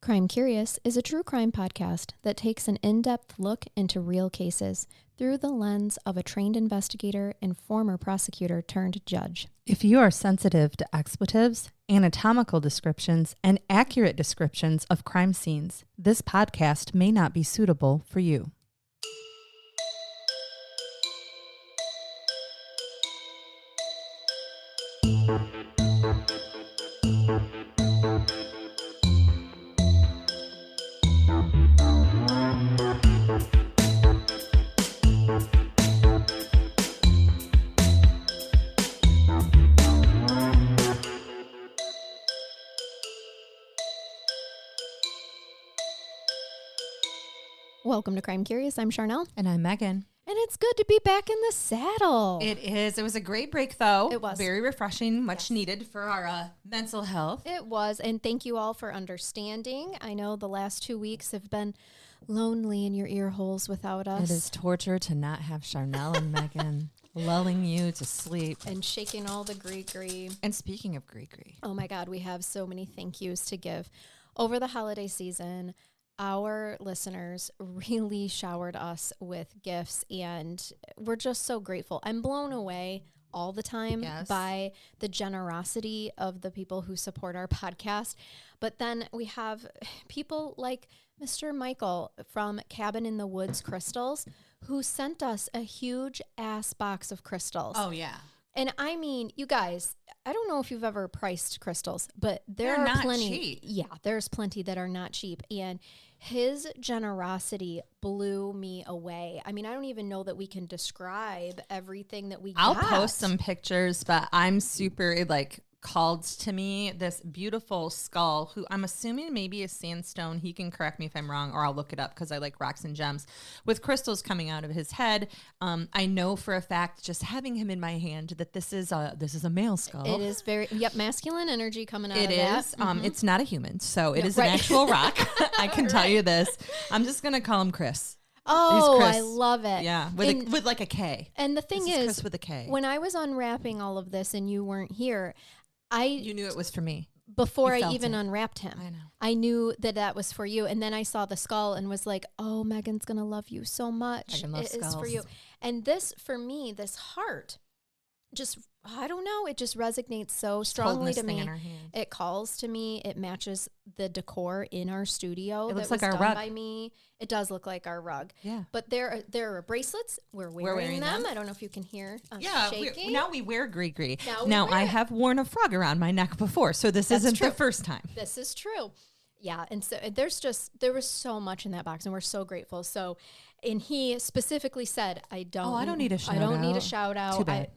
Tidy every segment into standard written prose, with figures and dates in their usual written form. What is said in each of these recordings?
Crime Curious is a true crime podcast that takes an in-depth look into real cases through the lens of a trained investigator and former prosecutor turned judge. If you are sensitive to expletives, anatomical descriptions, and accurate descriptions of crime scenes, this podcast may not be suitable for you. Welcome to Crime Curious. I'm Charnell. And I'm Megan. And it's good to be back in the saddle. It is. It was a great break, though. It was. Very refreshing, much needed for our mental health. It was. And thank you all for understanding. I know the last 2 weeks have been lonely in your ear holes without us. It is torture to not have Charnell and Megan lulling you to sleep. And shaking all the gree-gree. And speaking of gree-gree. Oh my God, we have so many thank yous to give. Over the holiday season, our listeners really showered us with gifts, and we're just so grateful. I'm blown away all the time by the generosity of the people who support our podcast. But then we have people like Mr. Michael from Cabin in the Woods Crystals, who sent us a huge ass box of crystals. Oh, yeah. And I mean, you guys, I don't know if you've ever priced crystals, but They're are not plenty. cheap. Yeah, there's plenty that are not cheap. And his generosity blew me away. I mean, I don't even know that we can describe everything that we got. I'll post some pictures, but I'm super called to me this beautiful skull, who I'm assuming maybe is sandstone. He can correct me if I'm wrong, or I'll look it up because I like rocks and gems, with crystals coming out of his head. I know for a fact, just having him in my hand, that this is a male skull. It is very masculine energy coming out of that. It is. It's not a human, so it is an actual rock. I can tell you this. I'm just gonna call him Chris. Oh, Chris. I love it. Yeah, with like a K. And the thing is, Chris with a K. When I was unwrapping all of this and you weren't here, You knew it was for me. Before I even unwrapped him. I know. I knew that was for you. And then I saw the skull and was like, oh, Megan's going to love you so much. Megan loves skulls. Is for you. And this, for me, this heart, just, I don't know, it just resonates so strongly to me. It calls to me. It matches the decor in our studio. It looks that like was our done rug. by me. It does look like our rug. Yeah. But there are bracelets. We're wearing them. I don't know if you can hear us shaking. Now we wear gree-gree. Now I have worn a frog around my neck before, so this isn't the first time. This is true. Yeah, and so there was so much in that box, and we're so grateful. So, and he specifically said, I don't need a shout out. I don't need a shout out. Too bad.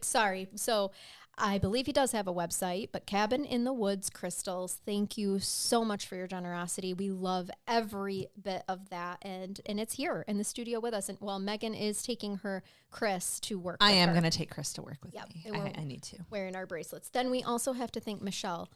Sorry. So I believe he does have a website, but Cabin in the Woods Crystals, thank you so much for your generosity. We love every bit of that, and it's here in the studio with us. And while Megan is taking her Chris to work I am going to take Chris to work with me. I need to. Wearing our bracelets. Then we also have to thank Michelle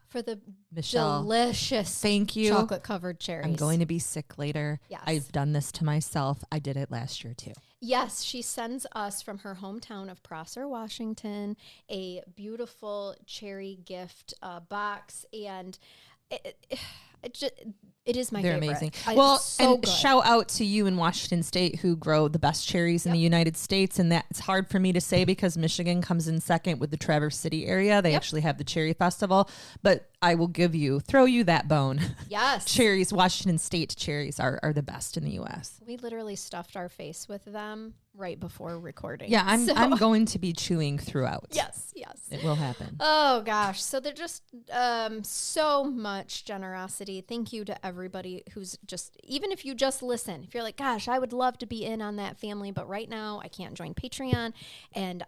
for the delicious chocolate-covered cherries. I'm going to be sick later. Yes. I've done this to myself. I did it last year, too. Yes, she sends us from her hometown of Prosser, Washington, a beautiful cherry gift box, and it is my favorite. They're amazing. Good. Shout out to you in Washington State, who grow the best cherries in the United States, and that's hard for me to say because Michigan comes in second with the Traverse City area. They actually have the Cherry Festival, but I will throw you that bone. Yes. Cherries, Washington State cherries are the best in the U.S. We literally stuffed our face with them right before recording. Yeah, I'm going to be chewing throughout. Yes. It will happen. Oh, gosh. So there's just so much generosity. Thank you to everybody who's even if you just listen, if you're like, gosh, I would love to be in on that family, but right now I can't join Patreon and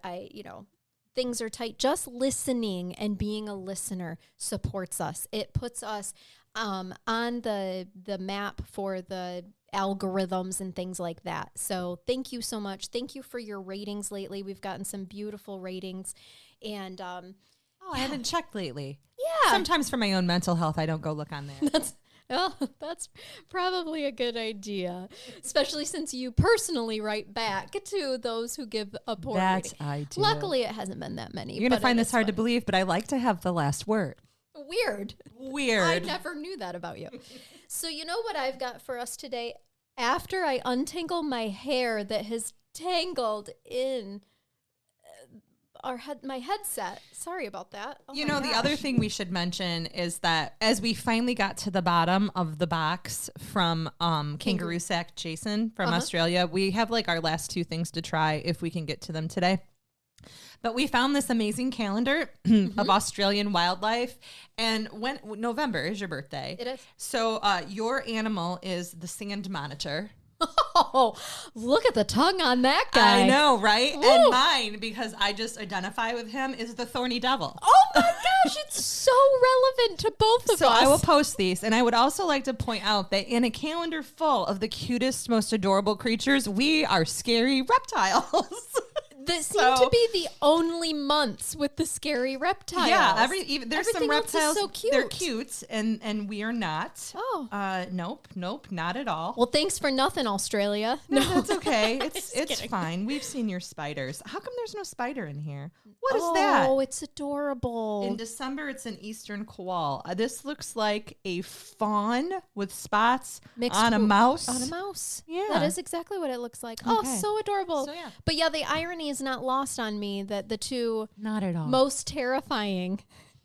things are tight. Just listening and being a listener supports us. It puts us on the map for the algorithms and things like that. So thank you so much. Thank you for your ratings lately. We've gotten some beautiful ratings. And I haven't checked lately. Yeah. Sometimes for my own mental health, I don't go look on there. That's probably a good idea, especially since you personally write back to those who give a poor rating. I do. Luckily, it hasn't been that many. You're going to find this hard to believe, but I like to have the last word. Weird. I never knew that about you. So you know what I've got for us today? After I untangle my hair that has tangled in my headset. Sorry about that. Oh the other thing we should mention is that as we finally got to the bottom of the box from Kangaroo Sack Jason from Australia, we have like our last 2 things to try if we can get to them today. But we found this amazing calendar of Australian wildlife. And when November is your birthday. It is. So your animal is the sand monitor. Oh, look at the tongue on that guy. I know, right? Ooh. And mine, because I just identify with him, is the thorny devil. Oh my gosh, it's so relevant to both of us. So I will post these. And I would also like to point out that in a calendar full of the cutest, most adorable creatures, we are scary reptiles. That seem to be the only months with the scary reptiles. Yeah, there's Everything some reptiles. Else is so cute. They're cute, and we are not. Oh, nope, not at all. Well, thanks for nothing, Australia. No, that's okay. It's fine. We've seen your spiders. How come there's no spider in here? What is that? Oh, it's adorable. In December, it's an eastern koal. This looks like a fawn with spots on a mouse. On a mouse. Yeah, that is exactly what it looks like. Okay. Oh, so adorable. So yeah, but yeah, the irony is not lost on me that the two not at all most terrifying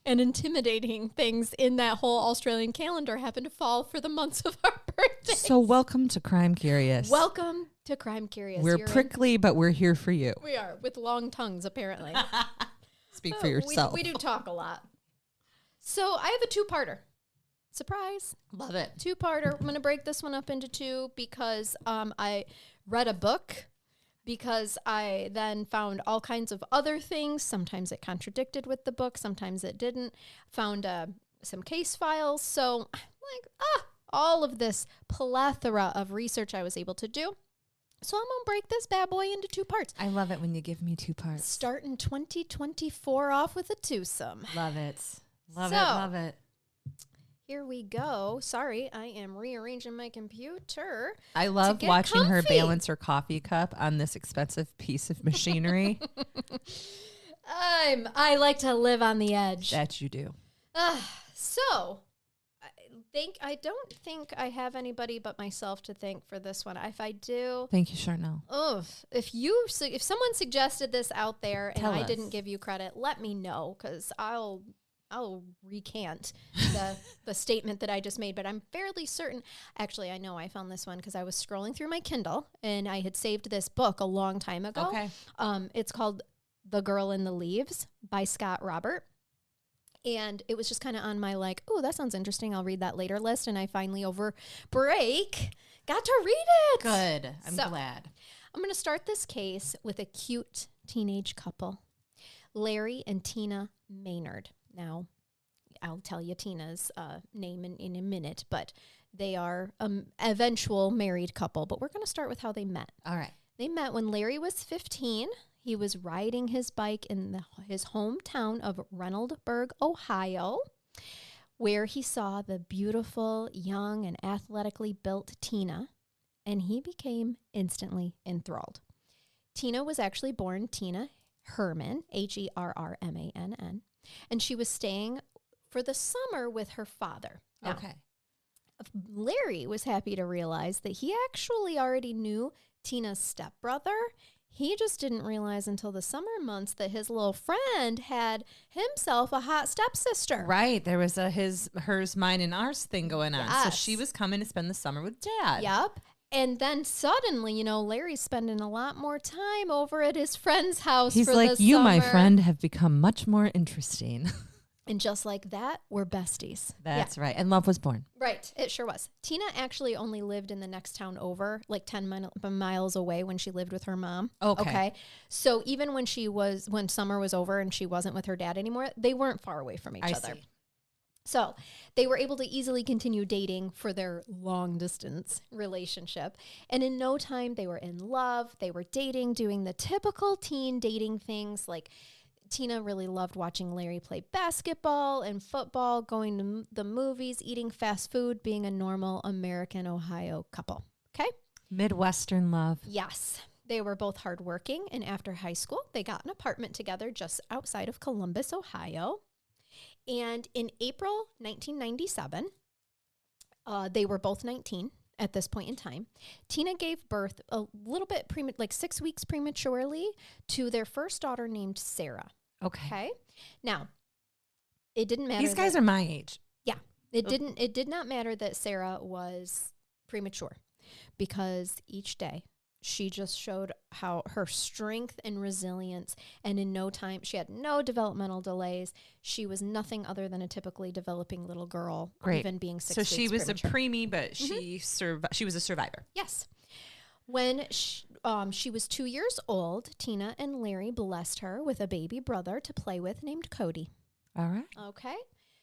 and intimidating things in that whole Australian calendar happen to fall for the months of our birthdays. So welcome to Crime Curious. Welcome to Crime Curious. We're prickly, but we're here for you. We are, with long tongues, apparently. Speak for yourself. We do talk a lot. So I have a 2-parter. Surprise. Love it. 2-parter. I'm going to break this one up into 2 because I read a book, because I then found all kinds of other things. Sometimes it contradicted with the book. Sometimes it didn't. Found some case files. So all of this plethora of research I was able to do. So I'm going to break this bad boy into 2 parts. I love it when you give me 2 parts. Starting 2024 off with a twosome. Love it. Love it. Here we go. Sorry, I am rearranging my computer. I love watching her balance her coffee cup on this expensive piece of machinery. I like to live on the edge. That you do. So, I don't think I have anybody but myself to thank for this one. If I do, thank you, Charnell. If someone suggested this out there and I didn't give you credit, let me know, because I'll recant the statement that I just made, but I'm fairly certain. Actually, I know I found this one because I was scrolling through my Kindle and I had saved this book a long time ago. Okay. It's called The Girl in the Leaves by Scott Robert. And it was just kind of on my that sounds interesting, I'll read that later list. And I finally, over break, got to read it. Good. I'm glad. I'm going to start this case with a cute teenage couple, Larry and Tina Maynard. Now, I'll tell you Tina's name in a minute, but they are an eventual married couple. But we're going to start with how they met. All right. They met when Larry was 15. He was riding his bike in his hometown of Reynoldsburg, Ohio, where he saw the beautiful, young, and athletically built Tina, and he became instantly enthralled. Tina was actually born Tina Herman, Herrmann, and she was staying for the summer with her father. Now, okay. Larry was happy to realize that he actually already knew Tina's stepbrother. He just didn't realize until the summer months that his little friend had himself a hot stepsister. Right. There was a hers, mine, and ours thing going on. Yes. So she was coming to spend the summer with Dad. Yep. And then suddenly, Larry's spending a lot more time over at his friend's house. He's for like, the you, summer. my friend, have become much more interesting. And just like that, we're besties. That's right. And love was born. Right. It sure was. Tina actually only lived in the next town over, like 10 miles away when she lived with her mom. Okay. So even when summer was over and she wasn't with her dad anymore, they weren't far away from each other. See. So they were able to easily continue dating for their long distance relationship. And in no time, they were in love. They were dating, doing the typical teen dating things. Like Tina really loved watching Larry play basketball and football, going to the movies, eating fast food, being a normal American Ohio couple. Okay? Midwestern love. Yes. They were both hardworking. And after high school, they got an apartment together just outside of Columbus, Ohio. And in April 1997, they were both 19 at this point in time. Tina gave birth a little bit, like 6 weeks prematurely, to their first daughter named Sarah. Okay. Now, it didn't matter. These guys are my age. Yeah. It did not matter that Sarah was premature, because each day she just showed how her strength and resilience, and in no time, she had no developmental delays. She was nothing other than a typically developing little girl, even being 6 weeks So she was premature. a preemie, but she was a survivor. Yes. When she was 2 years old, Tina and Larry blessed her with a baby brother to play with named Cody. All right. Okay.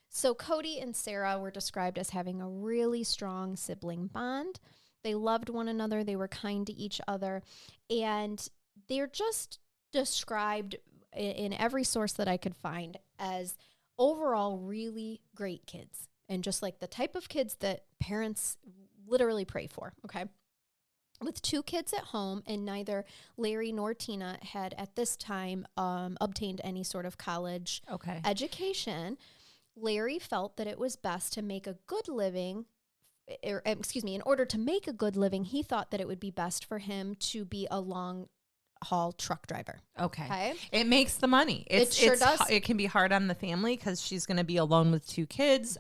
So Cody and Sarah were described as having a really strong sibling bond. They loved one another. They were kind to each other. And they're just described in every source that I could find as overall really great kids. And just like the type of kids that parents literally pray for. Okay. With 2 kids at home, and neither Larry nor Tina had at this time obtained any sort of college education, Larry felt that it was best to make a good living, in order to make a good living, he thought that it would be best for him to be a long-haul truck driver. Okay. It makes the money. It sure does. It can be hard on the family because she's going to be alone with 2 kids,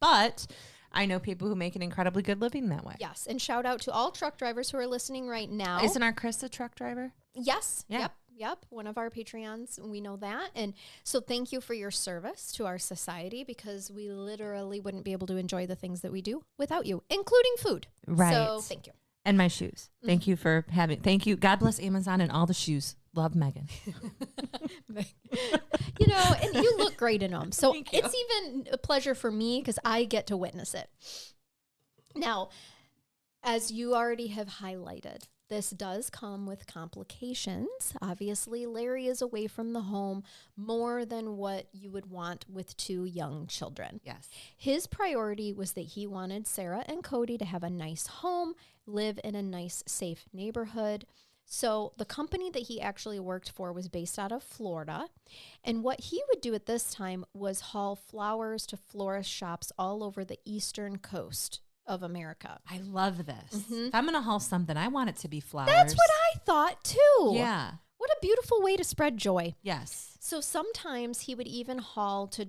but I know people who make an incredibly good living that way. Yes, and shout out to all truck drivers who are listening right now. Isn't our Chris a truck driver? Yes. Yeah. Yep. One of our Patreons, we know that. And so thank you for your service to our society, because we literally wouldn't be able to enjoy the things that we do without you, including food. Right. So thank you. And my shoes. Thank you for thank you. God bless Amazon and all the shoes. Love Megan. And you look great in them. So Thank you. it's even a pleasure for me because I get to witness it. Now, as you already have highlighted, this does come with complications. Obviously, Larry is away from the home more than what you would want with 2 young children. Yes. His priority was that he wanted Sarah and Cody to have a nice home, live in a nice, safe neighborhood. So the company that he actually worked for was based out of Florida. And what he would do at this time was haul flowers to florist shops all over the eastern coast of America. I love this. If I'm going to haul something, I want it to be flowers. That's what I thought too. Yeah. What a beautiful way to spread joy. Yes. So sometimes he would even haul to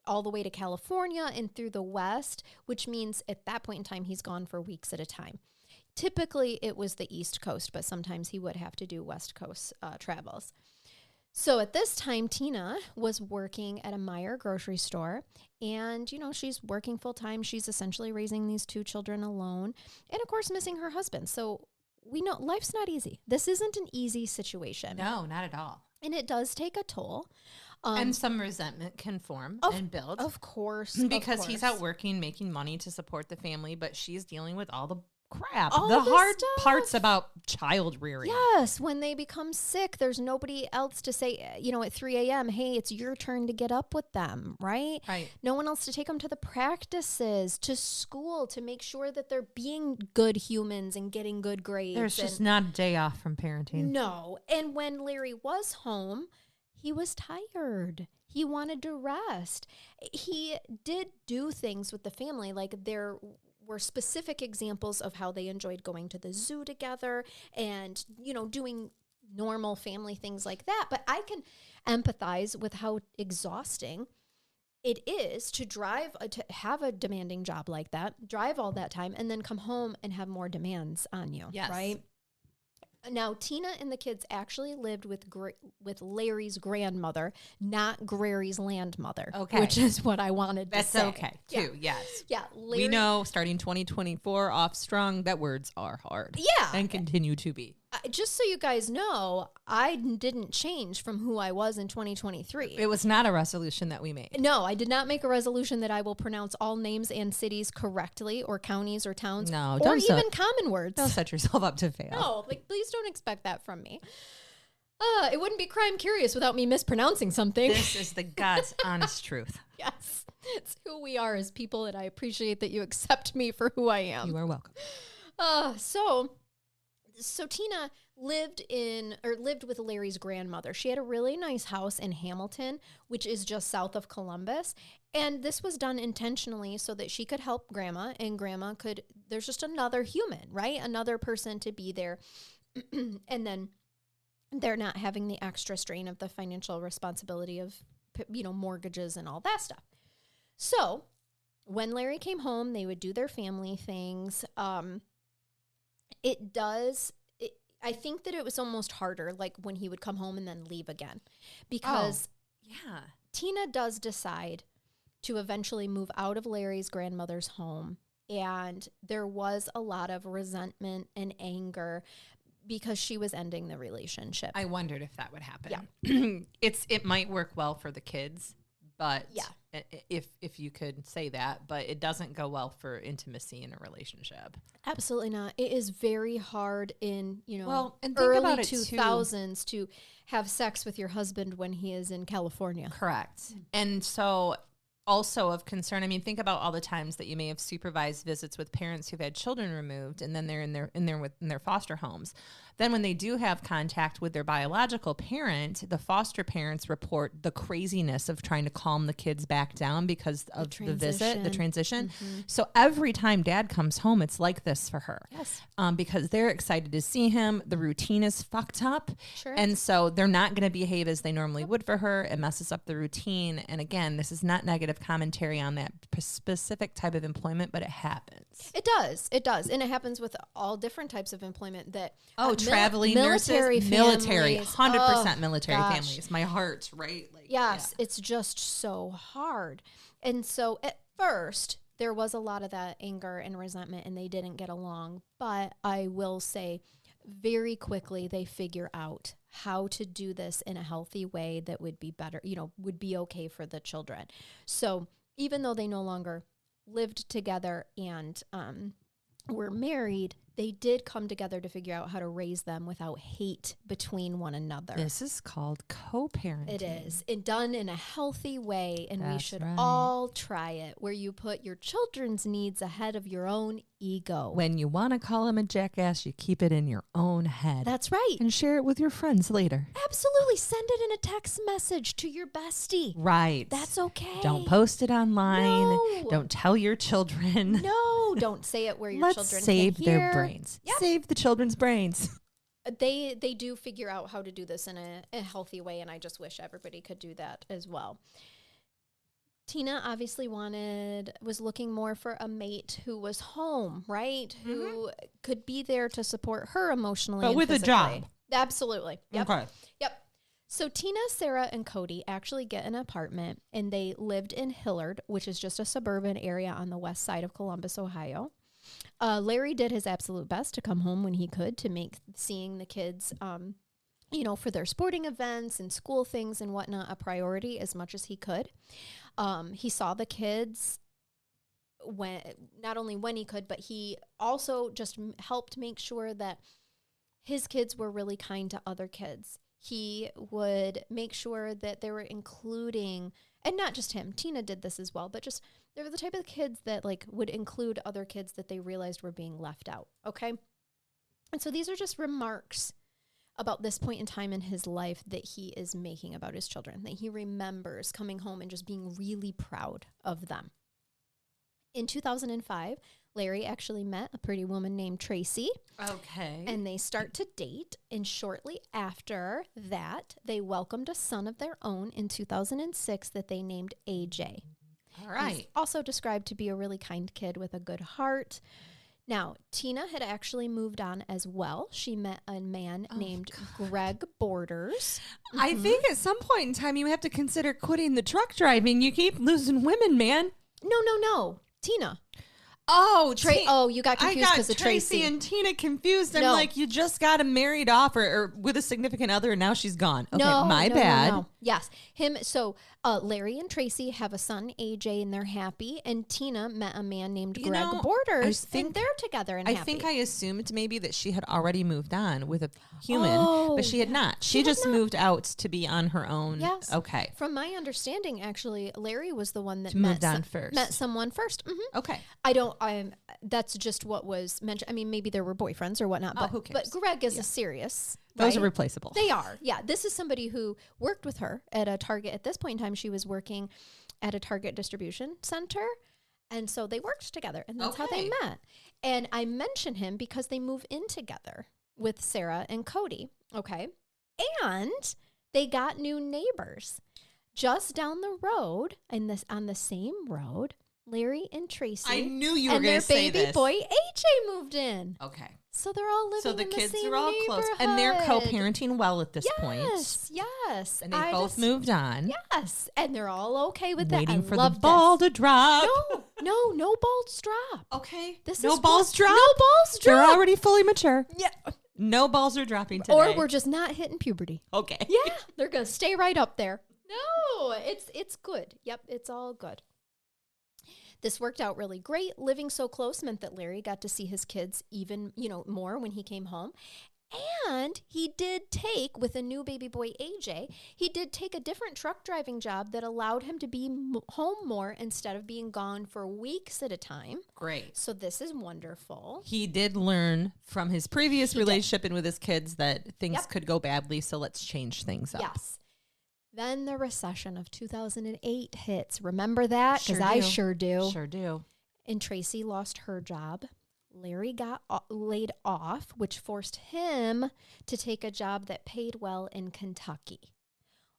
all the way to California and through the West, which means at that point in time, he's gone for weeks at a time. Typically, it was the East Coast, but sometimes he would have to do West Coast travels. So at this time, Tina was working at a Meijer grocery store, and, she's working full time. She's essentially raising these 2 children alone, and of course, missing her husband. So we know life's not easy. This isn't an easy situation. No, not at all. And it does take a toll. And some resentment can form and build. Of course. Because he's out working, making money to support the family, but she's dealing with all the crap. All the this hard stuff. parts about child rearing. Yes, when they become sick, there's nobody else to say, at 3 a.m., hey, it's your turn to get up with them, right? Right. No one else to take them to the practices, to school, to make sure that they're being good humans and getting good grades. There's just not a day off from parenting. No. And when Larry was home, he was tired. He wanted to rest. He did do things with the family, like there were specific examples of how they enjoyed going to the zoo together and, doing normal family things like that. But I can empathize with how exhausting it is to to have a demanding job like that, drive all that time, and then come home and have more demands on you. Yes. Right? Now, Tina and the kids actually lived with Larry's grandmother, not Grary's landmother. Okay. Which is what I wanted to say. That's okay, too. Yeah. Yes. Yeah. We know, starting 2024 off strong, that words are hard. Yeah. And continue to be. Just so you guys know, I didn't change from who I was in 2023. It was not a resolution that we made. No, I did not make a resolution that I will pronounce all names and cities correctly, or counties or towns, No, or even common words. Don't set yourself up to fail. No, please don't expect that from me. It wouldn't be Crime Curious without me mispronouncing something. This is the God's honest truth. Yes, it's who we are as people, and I appreciate that you accept me for who I am. You are welcome. So Tina lived with Larry's grandmother. She had a really nice house in Hamilton, which is just south of Columbus. And this was done intentionally so that she could help grandma, and grandma could, there's just another human, right? Another person to be there. And then they're not having the extra strain of the financial responsibility of, mortgages and all that stuff. So when Larry came home, they would do their family things. I think that it was almost harder, like when he would come home and then leave again, because Tina does decide to eventually move out of Larry's grandmother's home. And there was a lot of resentment and anger because she was ending the relationship. I wondered if that would happen. Yeah. It might work well for the kids, but if you could say that, but it doesn't go well for intimacy in a relationship. Absolutely not. It is very hard in, and think early about it 2000s to have sex with your husband when he is in California. Correct. And so also of concern, I mean, think about all the times that you may have supervised visits with parents who've had children removed, and then they're in their foster homes. Then when they do have contact with their biological parent, the foster parents report the craziness of trying to calm the kids back down because of the visit, the transition. Mm-hmm. So every time dad comes home, it's like this for her. Yes. Because they're excited to see him. The routine is fucked up. Sure. And so they're not going to behave as they normally would for her. It messes up the routine. And again, this is not negative commentary on that specific type of employment, but it happens. It does. And it happens with all different types of employment that traveling military nurses, families, military, 100% military gosh. families. My heart, right? It's just so hard. And so at first, there was a lot of that anger and resentment, and they didn't get along. But I will say, very quickly, they figure out how to do this in a healthy way that would be better, would be okay for the children. So even though they no longer lived together and were married, they did come together to figure out how to raise them without hate between one another. This is called co-parenting. It is. And done in a healthy way, and we should right. all try it, where you put your children's needs ahead of your own ego. When you want to call him a jackass, you keep it in your own head. That's right. And share it with your friends later. Absolutely. Send it in a text message to your bestie. Right. That's okay. Don't post it online. No. Don't tell your children. No, don't say it where your children save can hear. their brains. Yep. Save the children's brains. They do figure out how to do this in a healthy way, and I just wish everybody could do that as well. Tina obviously was looking more for a mate who was home, right? Mm-hmm. Who could be there to support her emotionally, but and with physically. a job. Absolutely. Yep. Okay. Yep. So Tina, Sarah, and Cody actually get an apartment, and they lived in Hillard, which is just a suburban area on the west side of Columbus, Ohio. Larry did his absolute best to come home when he could to make seeing the kids, for their sporting events and school things and whatnot, a priority as much as he could. He saw the kids not only when he could, but he also just helped make sure that his kids were really kind to other kids. He would make sure that they were including, and not just him, Tina did this as well, but just they were the type of kids that would include other kids that they realized were being left out. Okay. And so these are just remarks about this point in time in his life that he is making about his children, that he remembers coming home and just being really proud of them. In 2005, Larry actually met a pretty woman named Tracy. Okay. And they start to date. And shortly after that, they welcomed a son of their own in 2006 that they named AJ. All right. He's also described to be a really kind kid with a good heart. Now, Tina had actually moved on as well. She met a man named Greg Borders. Mm-hmm. I think at some point in time, you have to consider quitting the truck driving. You keep losing women, man. No. Tina. Oh, you got confused because of Tracy and Tina confused. I'm like, you just got him married off or with a significant other, and now she's gone. Okay, my bad. No. Yes, him. So Larry and Tracy have a son, AJ, and they're happy. And Tina met a man named Greg Borders, and they're together and happy. I think I assumed maybe that she had already moved on with a human, but she had not. She just moved out to be on her own. Yes. Okay. From my understanding, actually, Larry was the one that moved on first. Met someone first. Mm-hmm. Okay. that's just what was mentioned. I mean, maybe there were boyfriends or whatnot, but who cares? But Greg is a serious. Those are right? replaceable. They are. Yeah. This is somebody who worked with her at a Target. At this point in time, she was working at a Target distribution center. And so they worked together, and that's how they met. And I mention him because they move in together with Sarah and Cody. Okay. And they got new neighbors. Just down the road, on the same road, Larry and Tracy. I knew you were going to say this. And their baby boy AJ moved in. Okay. So they're all living. So the in kids the same are all close, and they're co-parenting well at this point. Yes. And they both moved on. Yes, and they're all okay with that. Waiting for the ball to drop. No balls drop. Okay. No balls drop. They're already fully mature. Yeah. No balls are dropping today. Or we're just not hitting puberty. Okay. Yeah, they're gonna stay right up there. No, it's good. Yep, it's all good. This worked out really great. Living so close meant that Larry got to see his kids even, more when he came home. And he did take, with a new baby boy, AJ, he did take a different truck driving job that allowed him to be home more instead of being gone for weeks at a time. Great. So this is wonderful. He did learn from his previous relationship and with his kids that things could go badly, so let's change things up. Yes. Then the recession of 2008 hits. Remember that? Because I sure do. Sure do. And Tracy lost her job. Larry got laid off, which forced him to take a job that paid well in Kentucky.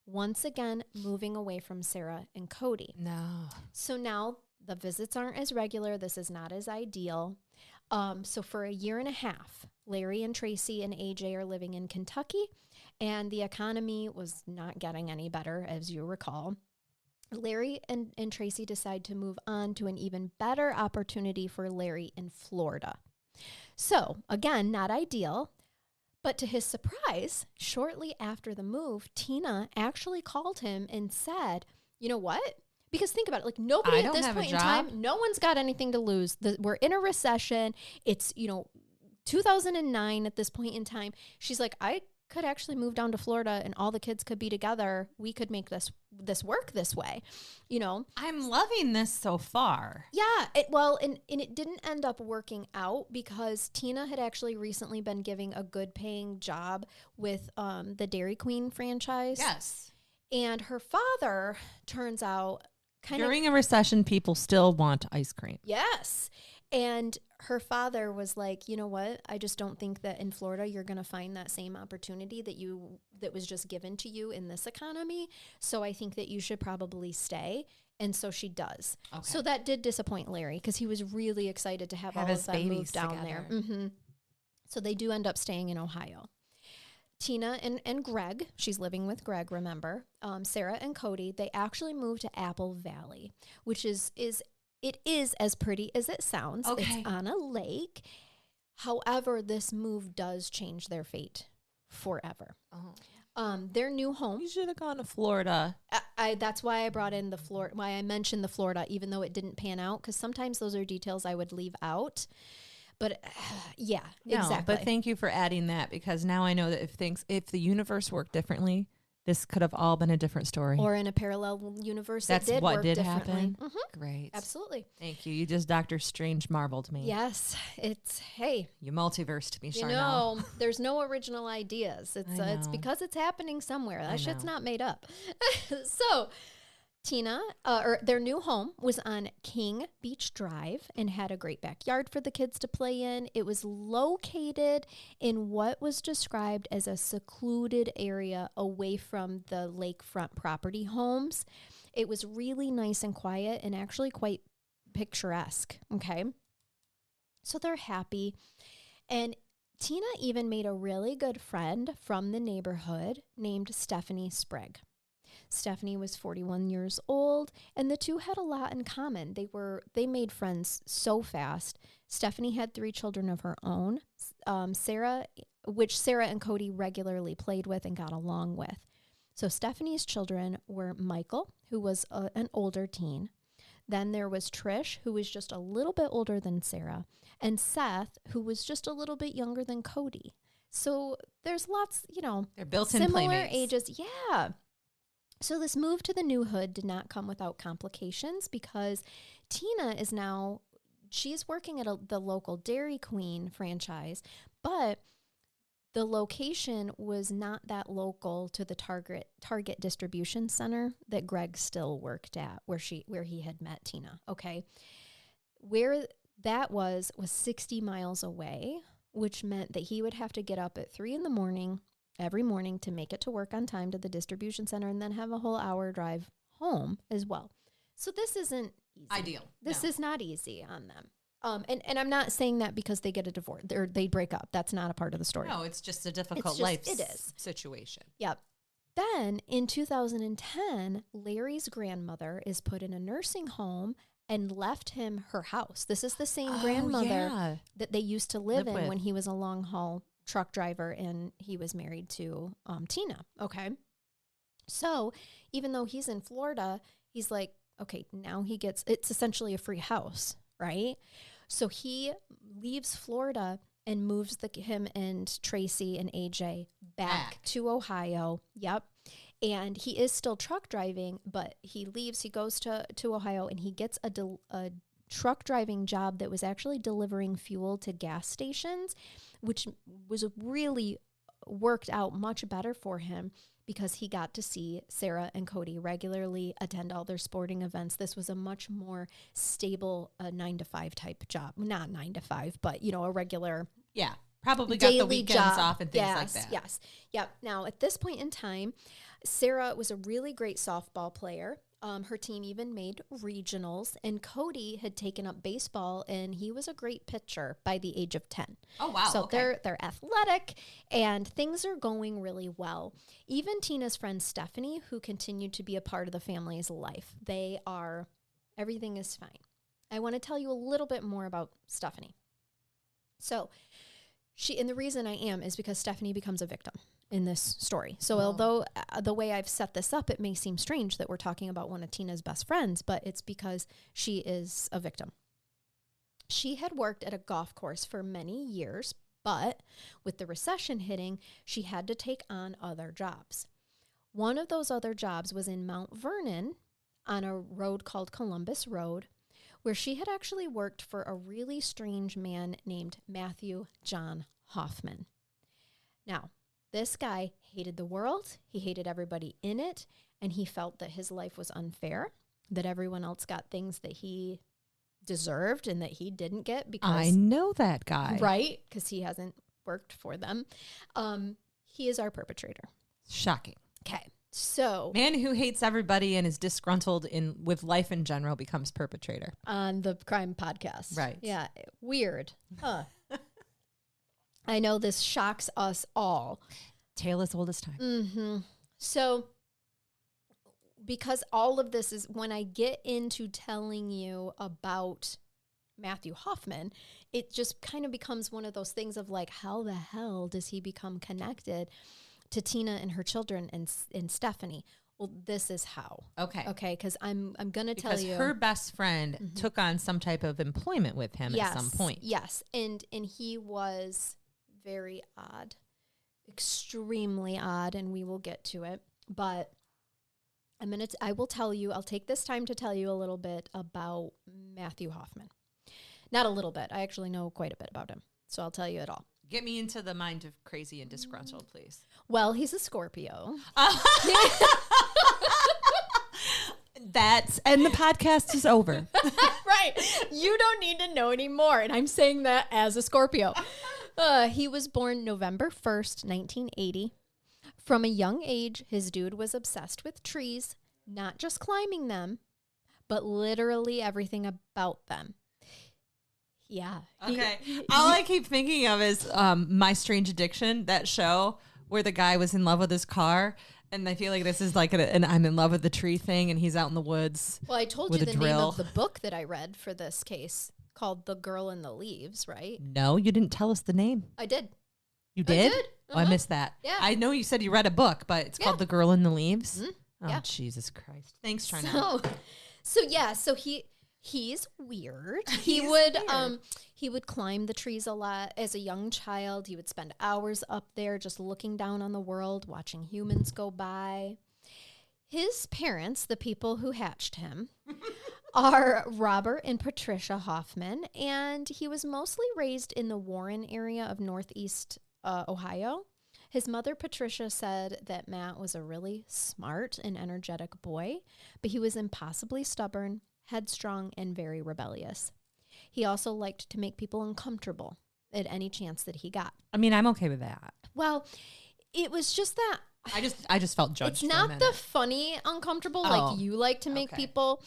Once again, moving away from Sarah and Cody. No. So now the visits aren't as regular. This is not as ideal. So for a year and a half, Larry and Tracy and AJ are living in Kentucky, and the economy was not getting any better, as you recall. Larry and Tracy decide to move on to an even better opportunity for Larry in Florida. So, again, not ideal, but to his surprise, shortly after the move, Tina actually called him and said, you know what? Because think about it, like nobody at this point in time, no one's got anything to lose. We're in a recession. It's, 2009 at this point in time. She's like, I could actually move down to Florida and all the kids could be together. We could make this work this way, I'm loving this so far. Yeah. And it didn't end up working out because Tina had actually recently been giving a good paying job with the Dairy Queen franchise. Yes. And her father turns out during a recession, people still want ice cream. Yes. And her father was like, you know what? I just don't think that in Florida you're going to find that same opportunity that was just given to you in this economy. So I think that you should probably stay. And so she does. Okay. So that did disappoint Larry because he was really excited to have all of them move down there. Mm-hmm. So they do end up staying in Ohio. Tina and Greg, she's living with Greg, remember, Sarah and Cody, they actually moved to Apple Valley, which is as pretty as it sounds. Okay. It's on a lake. However, this move does change their fate forever. Oh. Their new home. You should have gone to Florida. That's why I brought in why I mentioned the Florida, even though it didn't pan out, because sometimes those are details I would leave out. But yeah, exactly. But thank you for adding that because now I know that if the universe worked differently, this could have all been a different story. Or in a parallel universe, that's it did what work did differently. happen. Mm-hmm. Great, absolutely. Thank you. You just Dr. Strange marbled me. Yes, you multiversed me, Charnell. There's no original ideas. It's because it's happening somewhere. That shit's not made up. So. Tina, their new home was on King Beach Drive and had a great backyard for the kids to play in. It was located in what was described as a secluded area away from the lakefront property homes. It was really nice and quiet and actually quite picturesque, okay? So they're happy. And Tina even made a really good friend from the neighborhood named Stephanie Sprigg. Stephanie was 41 years old, and the two had a lot in common. They made friends so fast. Stephanie had 3 children of her own, Sarah and Cody regularly played with and got along with. So Stephanie's children were Michael, who was an older teen. Then there was Trish, who was just a little bit older than Sarah, and Seth, who was just a little bit younger than Cody. So there's lots, they're built-in similar playmates. Ages. Yeah. So this move to the new hood did not come without complications because Tina is now she's working at the local Dairy Queen franchise, but the location was not that local to the Target distribution center that Greg still worked at, where he had met Tina. Okay. Where that was 60 miles away, which meant that he would have to get up at 3 a.m. every morning to make it to work on time to the distribution center and then have a whole hour drive home as well. So this isn't easy. Ideal. This is not easy on them. And I'm not saying that because they get a divorce or they break up. That's not a part of the story. No, it's just a difficult situation. Yep. Then in 2010, Larry's grandmother is put in a nursing home and left him her house. This is the same grandmother that they used to live in when he was a long haul truck driver and he was married to Tina. Okay. So even though he's in Florida, he's like, okay, now it's essentially a free house, right? So he leaves Florida and moves him and Tracy and AJ back to Ohio. Yep. And he is still truck driving, but he leaves, he goes to Ohio and he gets a truck driving job that was actually delivering fuel to gas stations, which was really worked out much better for him because he got to see Sarah and Cody regularly, attend all their sporting events. This was a much more stable 9-to-5 type job. Not 9 to 5, but, a regular probably got the weekends job. Off and things like that. Yes. Yep. Now, at this point in time, Sarah was a really great softball player. Her team even made regionals, and Cody had taken up baseball, and he was a great pitcher by the age of 10. Oh, wow. So they're athletic, and things are going really well. Even Tina's friend Stephanie, who continued to be a part of the family's life, everything is fine. I want to tell you a little bit more about Stephanie. So and the reason I am is because Stephanie becomes a victim in this story. So although the way I've set this up, it may seem strange that we're talking about one of Tina's best friends, but it's because she is a victim. She had worked at a golf course for many years, but with the recession hitting, she had to take on other jobs. One of those other jobs was in Mount Vernon on a road called Columbus Road, where she had actually worked for a really strange man named Matthew John Hoffman. Now, this guy hated the world, he hated everybody in it, and he felt that his life was unfair, that everyone else got things that he deserved and that he didn't get because... I know that guy. Right, because he hasn't worked for them. He is our perpetrator. Shocking. Okay. So, man who hates everybody and is disgruntled with life in general becomes perpetrator on the crime podcast. Right. Yeah. Weird. Huh. I know this shocks us all. Tale as old as time. Mm-hmm. So, because all of this is when I get into telling you about Matthew Hoffman, it just kind of becomes one of those things of like, how the hell does he become connected to Tina and her children and Stephanie? Well, this is how. Okay. Okay, because I'm going to tell you. Because her best friend took on some type of employment with him at some point. Yes, and he was very odd, extremely odd, and we will get to it. But I will tell you, I'll take this time to tell you a little bit about Matthew Hoffman. Not a little bit. I actually know quite a bit about him, so I'll tell you it all. Get me into the mind of crazy and disgruntled, please. Well, he's a Scorpio. And the podcast is over. Right. You don't need to know anymore. And I'm saying that as a Scorpio. He was born November 1st, 1980. From a young age, his dude was obsessed with trees, not just climbing them, but literally everything about them. Yeah. Okay. All I keep thinking of is My Strange Addiction, that show where the guy was in love with his car. And I feel like this is like an I'm in love with the tree thing, and he's out in the woods. Well, I told you the name of the book that I read for this case called The Girl in the Leaves, right? No, you didn't tell us the name. I did. You did? I did. Oh, I missed that. Yeah. I know you said you read a book, but it's called The Girl in the Leaves. Mm-hmm. Oh, Yeah. Jesus Christ. Thanks, Charnell. So he's weird. He would climb the trees a lot as a young child. He would spend hours up there just looking down on the world, watching humans go by. His parents, the people who hatched him, are Robert and Patricia Hoffman, and he was mostly raised in the Warren area of Northeast Ohio. His mother, Patricia, said that Matt was a really smart and energetic boy, but he was impossibly stubborn, headstrong, and very rebellious. He also liked to make people uncomfortable at any chance that he got. I mean, I'm okay with that. Well, it was just that I just felt judged. it's not the funny uncomfortable like you like to make people.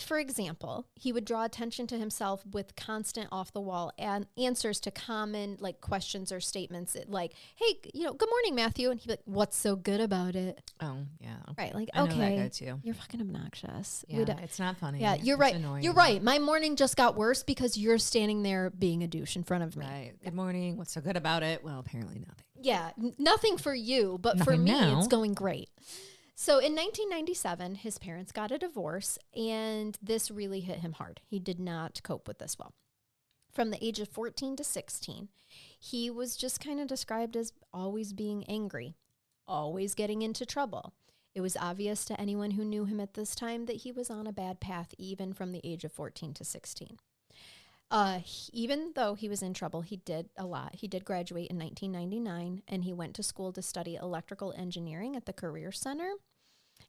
For example, he would draw attention to himself with constant off-the-wall answers to common like questions or statements like, hey, good morning, Matthew. And he'd be like, what's so good about it? Oh, yeah. Right. Like, I know okay, that guy too. you're fucking obnoxious. Yeah, it's not funny. Yeah, you're It's right. annoying. You're right. My morning just got worse because you're standing there being a douche in front of me. Right. Good morning. What's so good about it? Well, apparently nothing. Yeah, nothing for you, but for Nothing me, now. it's going great. So in 1997, his parents got a divorce, and this really hit him hard. He did not cope with this well. From the age of 14 to 16, he was just kind of described as always being angry, always getting into trouble. It was obvious to anyone who knew him at this time that he was on a bad path, even from the age of 14 to 16. Even though he was in trouble, he did a lot. He did graduate in 1999, and he went to school to study electrical engineering at the Career Center.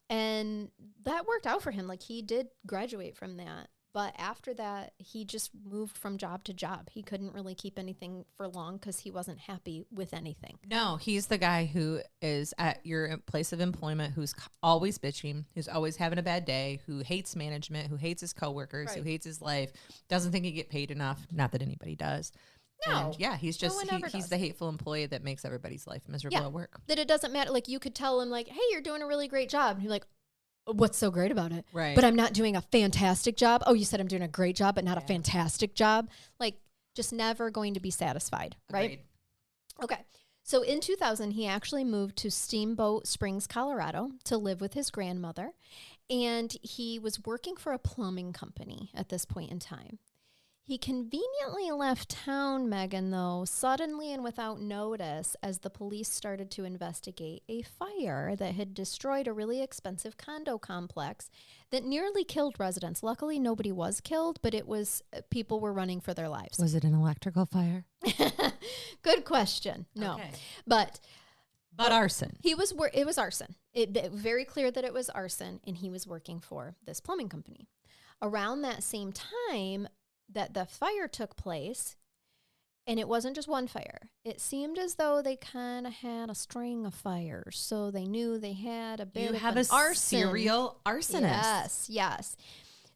And that worked out for him. Like, he did graduate from that. But after that, he just moved from job to job. He couldn't really keep anything for long because he wasn't happy with anything. No, he's the guy who is at your place of employment, who's always bitching, who's always having a bad day, who hates management, who hates his coworkers, who hates his life, doesn't think he get paid enough. Not that anybody does. No. And yeah, he's just, he's does. the hateful employee that makes everybody's life miserable at work. That it doesn't matter. Like, you could tell him, like, hey, you're doing a really great job. And you're like, what's so great about it? Right. But I'm not doing a fantastic job. Oh, you said I'm doing a great job, but not a fantastic job. Like, just never going to be satisfied, right? Agreed. Okay. So in 2000, he actually moved to Steamboat Springs, Colorado to live with his grandmother. And he was working for a plumbing company at this point in time. He conveniently left town, Megan, though, suddenly and without notice, as the police started to investigate a fire that had destroyed a really expensive condo complex that nearly killed residents. Luckily, nobody was killed, but it was people were running for their lives. Was it an electrical fire? Good question. No, Okay. but arson. it was arson. It very clear that it was arson, and he was working for this plumbing company. Around that same time that the fire took place, and it wasn't just one fire. It seemed as though they kind of had a string of fires, so they knew they had a bit of an arson. Serial arsonist. Yes.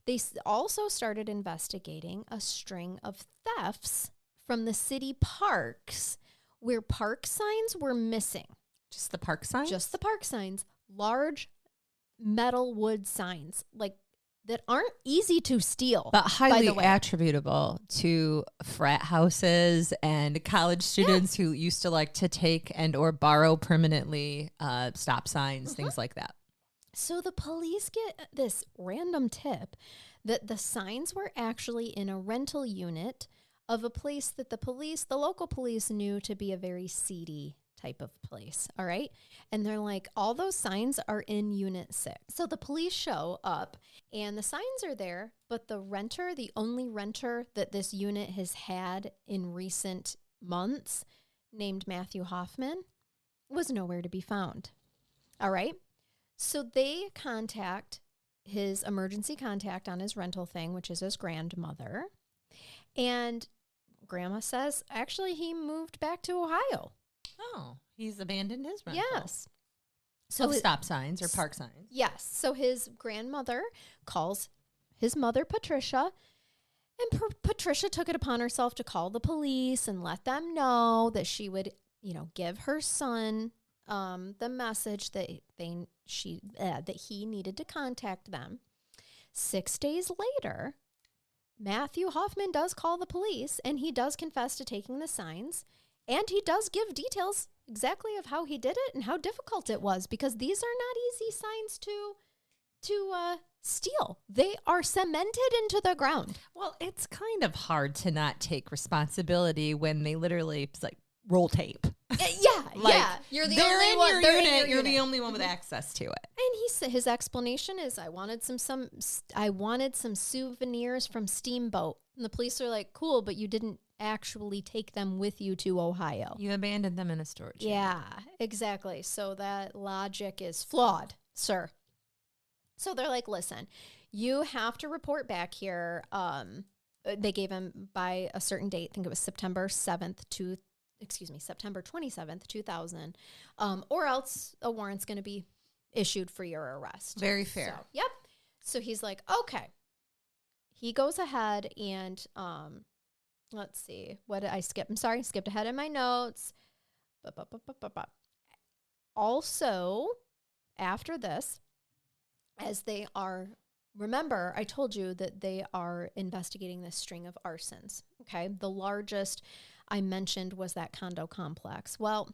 They also started investigating a string of thefts from the city parks where park signs were missing. Just the park signs? Just the park signs. Large metal wood signs, like, that aren't easy to steal. But highly by the way. attributable to frat houses and college students who used to like to take and or borrow permanently stop signs, things like that. So the police get this random tip that the signs were actually in a rental unit of a place that the local police knew to be a very seedy type of place. All right. And they're like, all those signs are in unit 6. So the police show up and the signs are there, but the only renter that this unit has had in recent months, named Matthew Hoffman, was nowhere to be found. All right. So they contact his emergency contact on his rental thing, which is his grandmother. And grandma says, actually, he moved back to Ohio. Oh, he's abandoned his rental. Yes. So stop signs or park signs. Yes. So his grandmother calls his mother, Patricia, and Patricia took it upon herself to call the police and let them know that she would, give her son the message that that he needed to contact them. 6 days later, Matthew Hoffman does call the police, and he does confess to taking the signs. And he does give details exactly of how he did it and how difficult it was, because these are not easy signs to steal. They are cemented into the ground. Well, it's kind of hard to not take responsibility when they literally roll tape. Yeah, yeah. You're the they're only in one. your They're in unit. your You're unit. the only one with access to it. And he said his explanation is, I wanted some souvenirs from Steamboat. And the police are like, cool, but you didn't actually take them with you to Ohio. You abandoned them in a storage. Yeah, exactly. So that logic is flawed, sir. So they're like, listen, you have to report back here. They gave him by a certain date. I think it was September 27th, 2000. Or else a warrant's going to be issued for your arrest. Very fair. So, yep. So he's like, okay. He goes ahead and, let's see. What did I skip? I'm sorry. Skipped ahead in my notes. Also, after this, as they are, remember, I told you that they are investigating this string of arsons. Okay. The largest I mentioned was that condo complex. Well,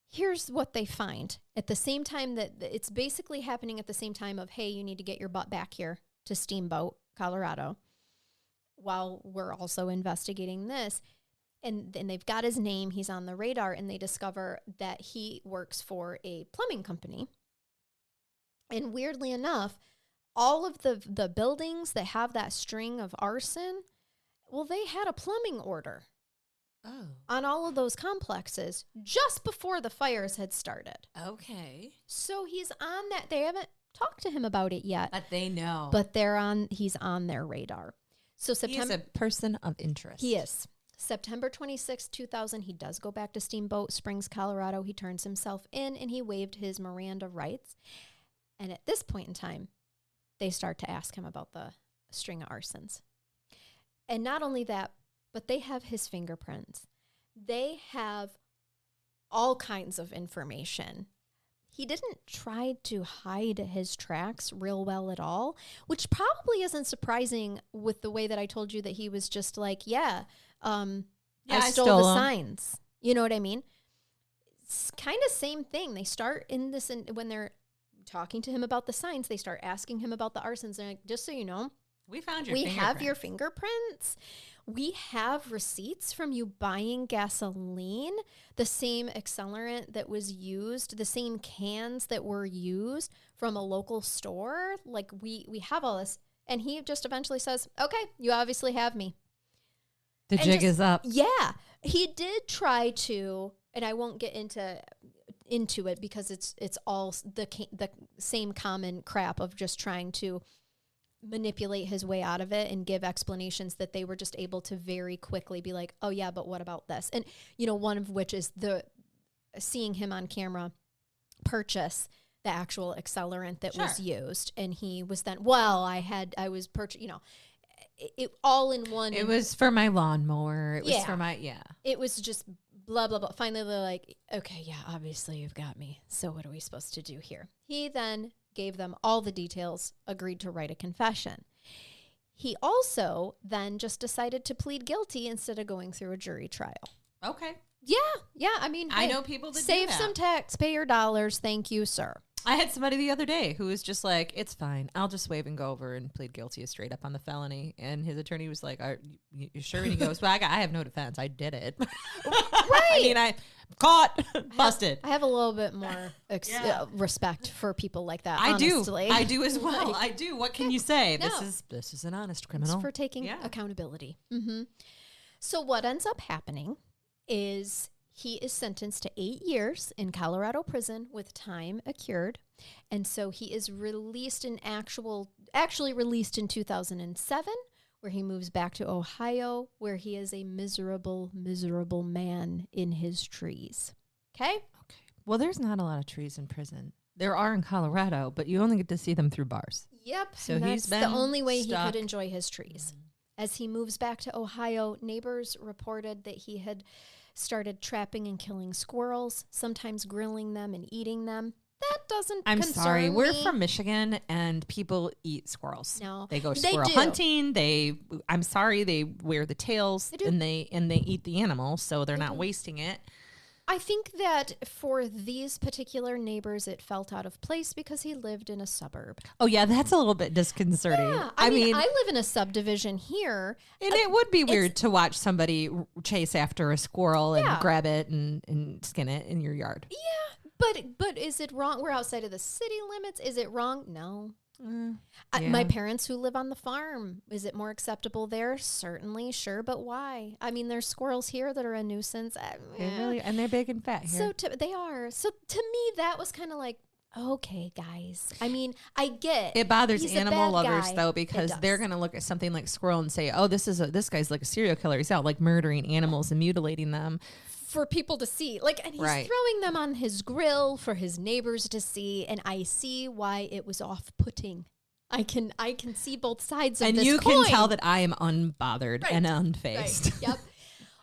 here's what they find. At the same time that it's basically happening at the same time of, hey, you need to get your butt back here to Steamboat, Colorado, while we're also investigating this. And they've got his name. He's on the radar, and they discover that he works for a plumbing company. And weirdly enough, all of the buildings that have that string of arson, well, they had a plumbing order on all of those complexes just before the fires had started. Okay. So he's on that. They haven't talked to him about it yet. But they know. But he's on their radar. So September. He's a person of interest. He is. September 26, 2000, he does go back to Steamboat Springs, Colorado. He turns himself in, and he waived his Miranda rights. And at this point in time, they start to ask him about the string of arsons. And not only that, but they have his fingerprints. They have all kinds of information. He didn't try to hide his tracks real well at all, which probably isn't surprising with the way that I told you that he was just like, I stole the signs. You know what I mean? It's kind of same thing. They start in this, and when they're talking to him about the signs, they start asking him about the arsons. They're like, just so you know, we found your we have your fingerprints. We have receipts from you buying gasoline, the same accelerant that was used, the same cans that were used from a local store. Like we have all this. And he just eventually says, okay, you obviously have me. The jig is up. Yeah. He did try to, and I won't get into it because it's all the same common crap of just trying to manipulate his way out of it and give explanations that they were just able to very quickly be like, oh yeah, but what about this? And one of which is seeing him on camera purchase the actual accelerant that was used. And he was then, I was purchased, it all in one. It was for my lawnmower. It was for my, it was just blah, blah, blah. Finally, they're like, okay, yeah, obviously you've got me. So what are we supposed to do here? He then gave them all the details, agreed to write a confession. He also then just decided to plead guilty instead of going through a jury trial. Okay. Yeah. I mean, I know people that save do that. some taxpayer dollars. Thank you, sir. I had somebody the other day who was just like, it's fine. I'll just wave and go over and plead guilty straight up on the felony. And his attorney was like, are you sure? And he goes, well, I have no defense. I did it. Right. I mean, I caught, busted. I have a little bit more respect for people like that. I honestly. do. I do as well. Like, I do. What can you say? No. This is an honest criminal. It's for taking accountability. Mm-hmm. So what ends up happening is he is sentenced to 8 years in Colorado prison with time accrued. And so he is released actually released in 2007, where he moves back to Ohio, where he is a miserable, miserable man in his trees. Okay? Well, there's not a lot of trees in prison. There are in Colorado, but you only get to see them through bars. Yep. So and he's that's been the only way stuck. he could enjoy his trees. As he moves back to Ohio, neighbors reported that he had started trapping and killing squirrels, sometimes grilling them and eating them. That doesn't I'm concern sorry. We're me. from Michigan, and people eat squirrels. No. They go They squirrel do. hunting. I'm sorry. They wear the tails, They do. and they eat the animal, so they're not wasting it. I think that for these particular neighbors, it felt out of place because he lived in a suburb. Oh, yeah, that's a little bit disconcerting. Yeah, I mean, I live in a subdivition here. And it would be weird to watch somebody chase after a squirrel and grab it and skin it in your yard. Yeah, but is it wrong? We're outside of the city limits. Is it wrong? No. My parents who live on the farm, is it more acceptable there? Certainly, sure, but why? I mean, there's squirrels here that are a nuisance. And they're big and fat here. They are. So to me, that was kind of like, okay, guys. I mean, I get it bothers he's animal lovers guy. though, because they're gonna look at something like squirrel and say, "Oh, this guy's like a serial killer. He's out like murdering animals and mutilating them." For people to see, and he's throwing them on his grill for his neighbors to see, and I see why it was off-putting. I can see both sides of this coin. And you can tell that I am unbothered and unfazed. Right. Yep.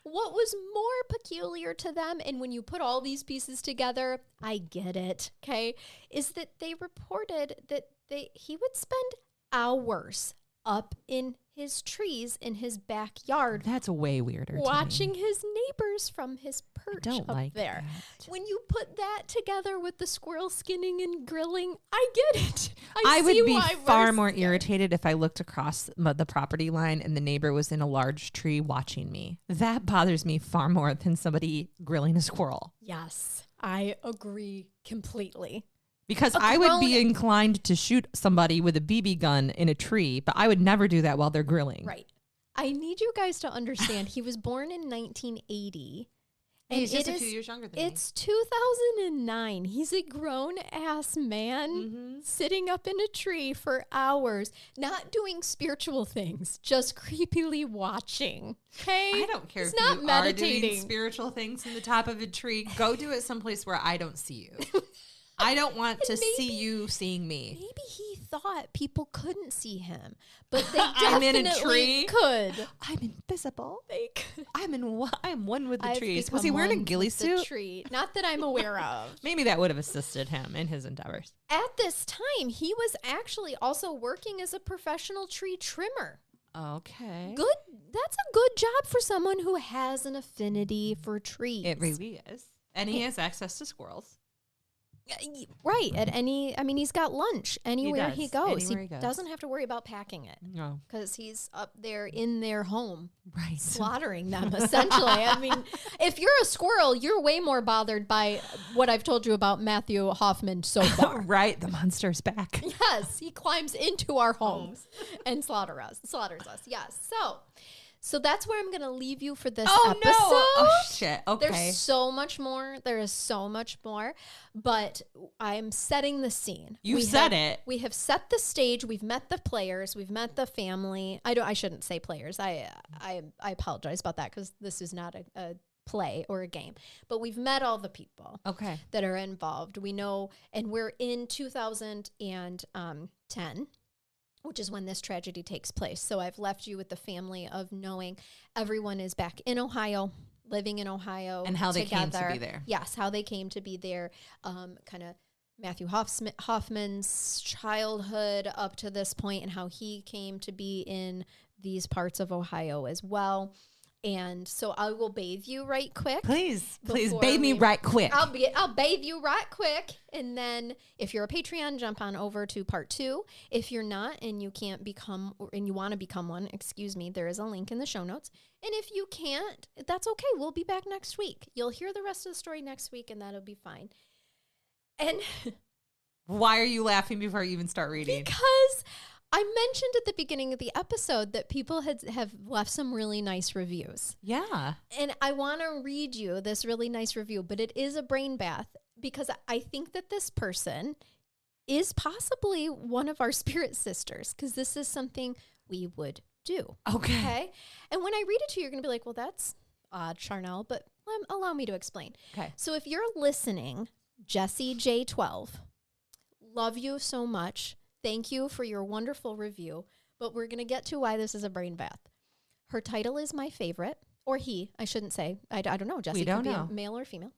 What was more peculiar to them, and when you put all these pieces together, I get it, okay, is that they reported that he would spend hours up in his trees in his backyard. That's way weirder. Watching his neighbors from his perch up there. That. When you put that together with the squirrel skinning and grilling, I get it. I would be far more irritated if I looked across the property line and the neighbor was in a large tree watching me. That bothers me far more than somebody grilling a squirrel. Yes, I agree completely. Because I would be inclined to shoot somebody with a BB gun in a tree, but I would never do that while they're grilling. Right. I need you guys to understand, he was born in 1980. And he's just a few years younger than me. It's 2009. He's a grown-ass man sitting up in a tree for hours, not doing spiritual things, just creepily watching. Okay? I don't care He's if not you meditating. are doing spiritual things in the top of a tree. Go do it someplace where I don't see you. I don't want to see you seeing me. Maybe he thought people couldn't see him, but they I'm in a definitely tree. could. I'm invisible. They could. I'm one with the I've trees. become Was he wearing a one ghillie with the suit? tree. Not that I'm aware of. Maybe that would have assisted him in his endeavors. At this time, he was actually also working as a professional tree trimmer. Okay. Good. That's a good job for someone who has an affinity for trees. It really is. And he has access to squirrels. Right. He's got lunch anywhere he goes. Anywhere he goes. Doesn't have to worry about packing it. No. Because he's up there in their home. Right. Slaughtering them, essentially. I mean, if you're a squirrel, you're way more bothered by what I've told you about Matthew Hoffman so far. Right. The monster's back. Yes. He climbs into our homes and slaughters us. Yes. So that's where I'm going to leave you for this episode. No. Oh, shit. Okay. There's so much more. There is so much more. But I'm setting the scene. You said it. We have set the stage. We've met the players. We've met the family. I shouldn't say players. I apologize about that because this is not a play or a game. But we've met all the people that are involved. We know, and we're in 2010. Which is when this tragedy takes place. So I've left you with the family of knowing everyone is back in Ohio, living in Ohio. And how they came to be there. Yes, how they came to be there. Kind of Matthew Hoffman's childhood up to this point and how he came to be in these parts of Ohio as well. And so I will bathe you right quick. Please bathe me right quick. I'll bathe you right quick. And then if you're a Patreon, jump on over to part 2. If you're not and you can't become, and you want to become one, there is a link in the show notes. And if you can't, that's okay. We'll be back next week. You'll hear the rest of the story next week and that'll be fine. And why are you laughing before you even start reading? Because I mentioned at the beginning of the episode that people have left some really nice reviews. Yeah. And I want to read you this really nice review, but it is a brain bath because I think that this person is possibly one of our spirit sisters because this is something we would do. Okay. And when I read it to you, you're going to be like, well, that's odd, Charnell, but allow me to explain. Okay. So if you're listening, Jessie J12, love you so much. Thank you for your wonderful review, but we're going to get to why this is a brain bath. Her title is my favorite, or he, I shouldn't say. I don't know, Jessie. We don't could know. Be a male or female.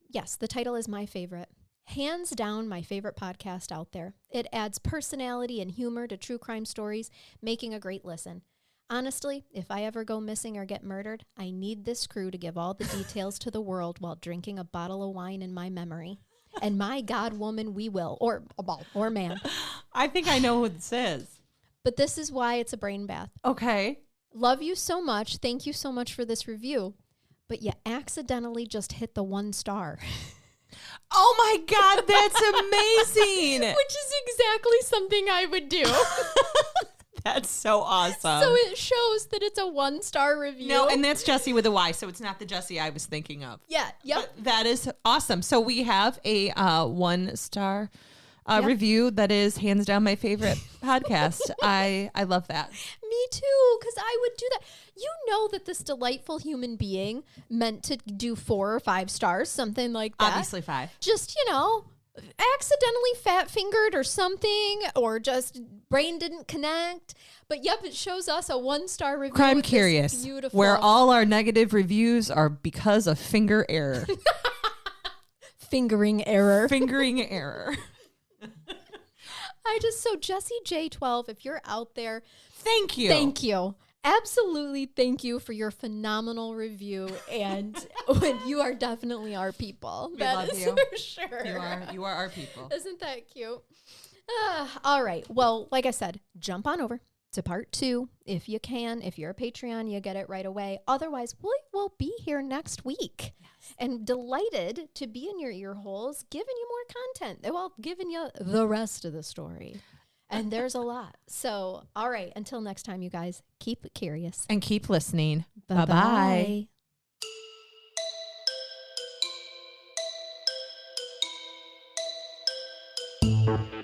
Yes, the title is my favorite. Hands down, my favorite podcast out there. It adds personality and humor to true crime stories, making a great listen. Honestly, if I ever go missing or get murdered, I need this crew to give all the details to the world while drinking a bottle of wine in my memory. And my God, woman, we will. Or man. I think I know who this is. But this is why it's a brain bath. Okay. Love you so much. Thank you so much for this review. But you accidentally just hit the 1 star. Oh my God, that's amazing. Which is exactly something I would do. That's so awesome. So it shows that it's a 1-star review. No, and that's Jesse with a Y, so it's not the Jesse I was thinking of. Yeah, yep. But that is awesome. So we have a 1-star review that is hands down my favorite podcast. I love that. Me too, because I would do that. You know that this delightful human being meant to do 4 or 5 stars, something like that. Obviously 5. Just, accidentally fat fingered or something, or just brain didn't connect. But yep, it shows us a 1-star review. Crime with this Curious, beautiful, where all our negative reviews are because of finger error. fingering error. Fingering error. So Jesse J12, if you're out there, Thank you. thank you. Absolutely thank you for your phenomenal review. And you are definitely our people. We That love is you. for sure. You are our people. Isn't that cute? All right. Well, like I said, jump on over to part 2 if you can. If you're a Patreon, you get it right away. Otherwise, we will be here next week. Yes. And delighted to be in your ear holes, giving you more content. Well, giving you the rest of the story. And there's a lot. So, all right. Until next time, you guys, keep curious. And keep listening. Bye-bye. Bye-bye.